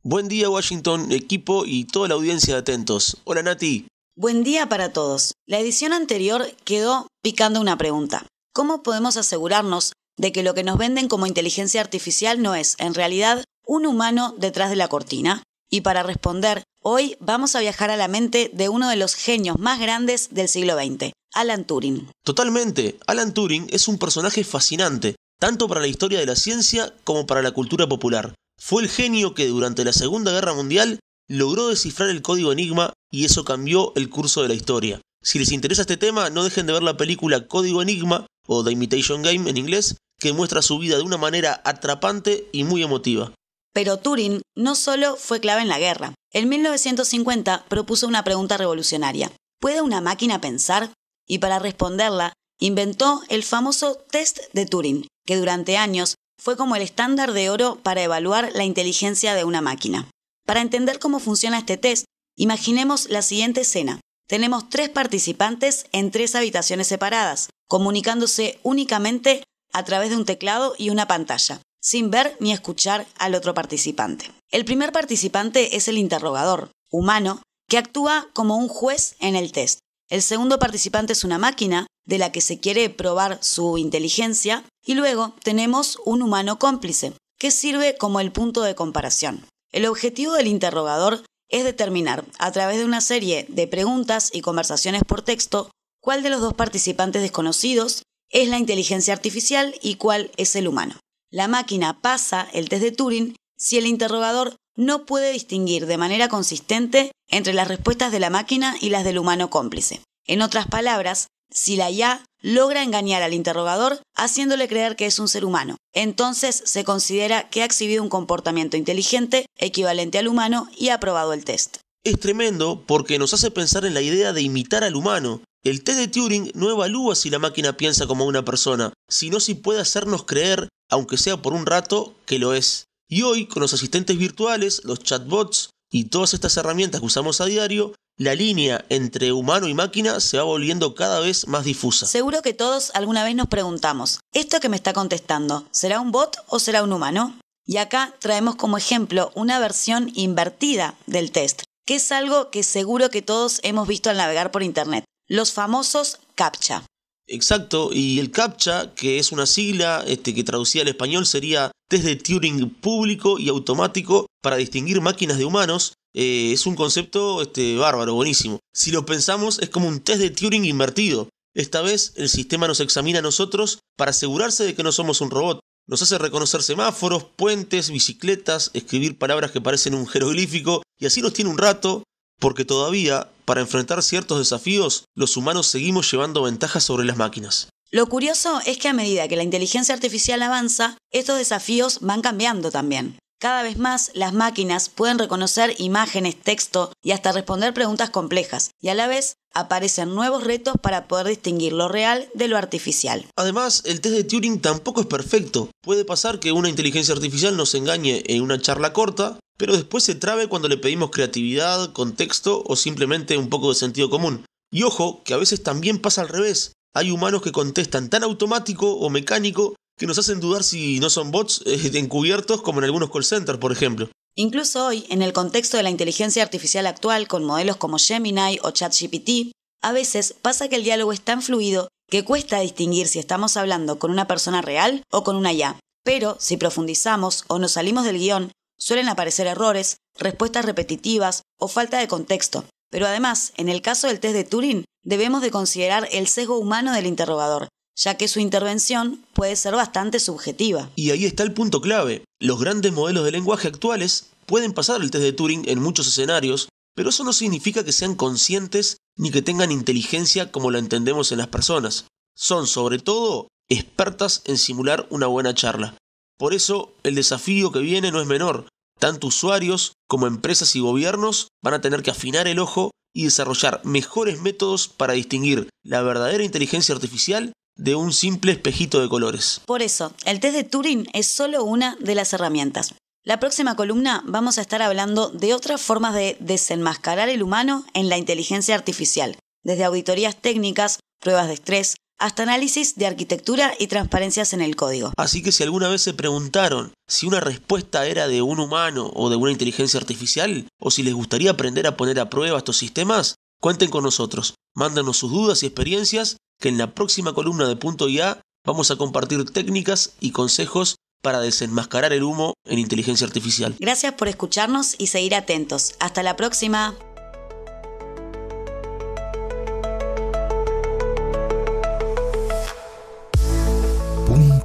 Buen día Washington, equipo y toda la audiencia de Atentos. Hola Nati. Buen día para todos. La edición anterior quedó picando una pregunta. ¿Cómo podemos asegurarnos de que lo que nos venden como inteligencia artificial no es, en realidad, un humano detrás de la cortina? Y para responder, hoy vamos a viajar a la mente de uno de los genios más grandes del siglo XX, Alan Turing. Totalmente, Alan Turing es un personaje fascinante, tanto para la historia de la ciencia como para la cultura popular. Fue el genio que durante la Segunda Guerra Mundial logró descifrar el código Enigma y eso cambió el curso de la historia. Si les interesa este tema, no dejen de ver la película Código Enigma, o The Imitation Game en inglés, que muestra su vida de una manera atrapante y muy emotiva. Pero Turing no solo fue clave en la guerra. En 1950 propuso una pregunta revolucionaria. ¿Puede una máquina pensar? Y para responderla, inventó el famoso test de Turing, que durante años fue como el estándar de oro para evaluar la inteligencia de una máquina. Para entender cómo funciona este test, imaginemos la siguiente escena. Tenemos 3 participantes en 3 habitaciones separadas, comunicándose únicamente a través de un teclado y una pantalla, sin ver ni escuchar al otro participante. El primer participante es el interrogador, humano, que actúa como un juez en el test. El segundo participante es una máquina, de la que se quiere probar su inteligencia, y luego tenemos un humano cómplice, que sirve como el punto de comparación. El objetivo del interrogador es determinar, a través de una serie de preguntas y conversaciones por texto, cuál de los 2 participantes desconocidos es la inteligencia artificial y cuál es el humano. La máquina pasa el test de Turing si el interrogador no puede distinguir de manera consistente entre las respuestas de la máquina y las del humano cómplice. En otras palabras, si la IA logra engañar al interrogador haciéndole creer que es un ser humano, entonces se considera que ha exhibido un comportamiento inteligente equivalente al humano y ha aprobado el test. Es tremendo porque nos hace pensar en la idea de imitar al humano. El test de Turing no evalúa si la máquina piensa como una persona, sino si puede hacernos creer, aunque sea por un rato, que lo es. Y hoy, con los asistentes virtuales, los chatbots y todas estas herramientas que usamos a diario, la línea entre humano y máquina se va volviendo cada vez más difusa. Seguro que todos alguna vez nos preguntamos, ¿esto que me está contestando, será un bot o será un humano? Y acá traemos como ejemplo una versión invertida del test, que es algo que seguro que todos hemos visto al navegar por internet, los famosos CAPTCHA. Exacto, y el CAPTCHA, que es una sigla que traducida al español sería test de Turing público y automático para distinguir máquinas de humanos, es un concepto bárbaro, buenísimo. Si lo pensamos, es como un test de Turing invertido. Esta vez el sistema nos examina a nosotros para asegurarse de que no somos un robot. Nos hace reconocer semáforos, puentes, bicicletas, escribir palabras que parecen un jeroglífico, y así nos tiene un rato, porque todavía, para enfrentar ciertos desafíos, los humanos seguimos llevando ventajas sobre las máquinas. Lo curioso es que a medida que la inteligencia artificial avanza, estos desafíos van cambiando también. Cada vez más las máquinas pueden reconocer imágenes, texto y hasta responder preguntas complejas, y a la vez aparecen nuevos retos para poder distinguir lo real de lo artificial. Además, el test de Turing tampoco es perfecto. Puede pasar que una inteligencia artificial nos engañe en una charla corta, pero después se trabe cuando le pedimos creatividad, contexto o simplemente un poco de sentido común. Y ojo, que a veces también pasa al revés. Hay humanos que contestan tan automático o mecánico que nos hacen dudar si no son bots encubiertos como en algunos call centers, por ejemplo. Incluso hoy, en el contexto de la inteligencia artificial actual, con modelos como Gemini o ChatGPT, a veces pasa que el diálogo es tan fluido que cuesta distinguir si estamos hablando con una persona real o con una IA. Pero, si profundizamos o nos salimos del guión, suelen aparecer errores, respuestas repetitivas o falta de contexto. Pero además, en el caso del test de Turing, debemos de considerar el sesgo humano del interrogador, ya que su intervención puede ser bastante subjetiva. Y ahí está el punto clave. Los grandes modelos de lenguaje actuales pueden pasar el test de Turing en muchos escenarios, pero eso no significa que sean conscientes ni que tengan inteligencia como la entendemos en las personas. Son, sobre todo, expertas en simular una buena charla. Por eso, el desafío que viene no es menor. Tanto usuarios como empresas y gobiernos van a tener que afinar el ojo y desarrollar mejores métodos para distinguir la verdadera inteligencia artificial de un simple espejito de colores. Por eso, el test de Turing es solo una de las herramientas. La próxima columna vamos a estar hablando de otras formas de desenmascarar el humano en la inteligencia artificial, desde auditorías técnicas, pruebas de estrés, hasta análisis de arquitectura y transparencias en el código. Así que si alguna vez se preguntaron si una respuesta era de un humano o de una inteligencia artificial, o si les gustaría aprender a poner a prueba estos sistemas, cuenten con nosotros. Mándanos sus dudas y experiencias, que en la próxima columna de Punto IA vamos a compartir técnicas y consejos para desenmascarar el humo en inteligencia artificial. Gracias por escucharnos y seguir atentos. Hasta la próxima.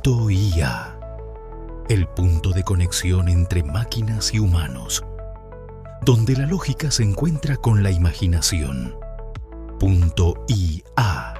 Punto IA, el punto de conexión entre máquinas y humanos, donde la lógica se encuentra con la imaginación. Punto IA.